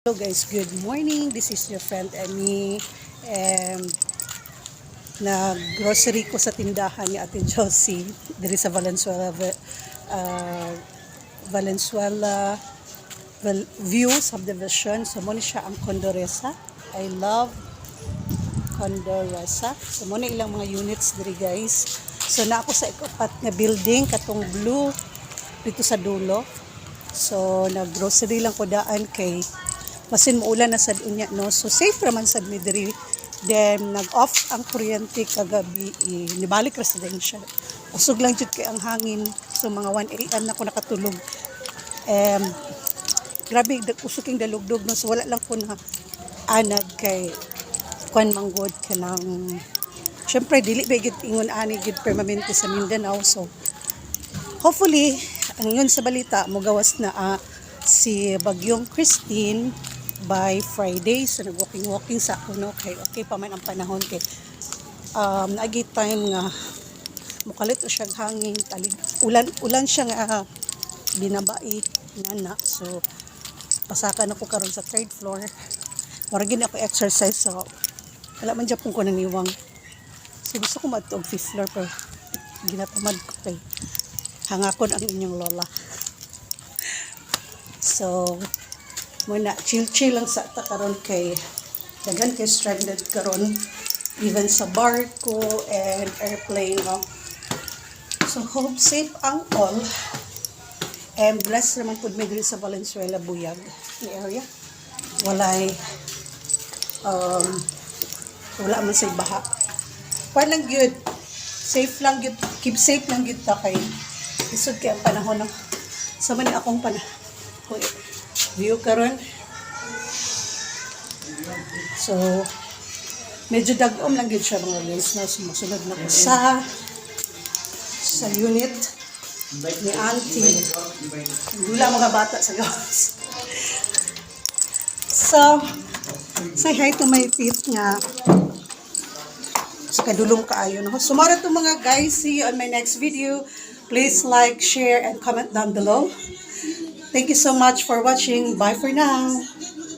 Hello guys, good morning. This is your friend Emmy. And nag-grocery ko sa tindahan ni Ate Josie diri sa uh, Valenzuela View Subdivision. So muna siya ang Condoresa. I love Condoresa. So muna ilang mga units diri guys. So na ako sa ikapat nga building katong blue dito sa dulo. So nag-grocery lang ko daan kay masin mo ulan na sad unya no, so safe raman sad mi diri. Then nag-off ang kuryente kagabi, nibalik residential, usog lang jud kay ang hangin. So mga 1 AM na ko nakatulog. Grabe usog king dalugdog no, so wala lang ko na anad kay kwan manggod kanang syempre dili ba gid ingon ani gid permanente sa Mindanao. So hopefully ang yun sa balita mo gawas na si Bagyong Christine by Friday. So nag-walking sa ako no, kay okay pa man ang panahon kay naagi time nga mukalit o siya hangin, ulan siya nga binabai nana. So pasakan ako karon sa 3rd floor, mura gid ako exercise. So wala man japon ko naniwang, so gusto ko matog 5th floor pero ginatamad ko kay hangakon ang inyong lola. So muna chill lang sa ta karon kay daghan kay stranded karon even sa barko and airplane no. So hope safe ang all, and blessed naman pud mi diri sa Valenzuela Buyag ni area. Walay wala man say baha, pa lang gyud, safe lang gyud, keep safe lang gyud ta kay isod kay ang panahon no. Sa man akong view karon. So medyo dagom lang gid siya mga guys na sumusunod na ko sa unit ni auntie. Wala mga bata sa gawas. So say hi to my feet nga sa kadulong kaayo no. So mara to mga guys, see you on my next video. Please like, share and comment down below. Thank you so much for watching. Bye for now.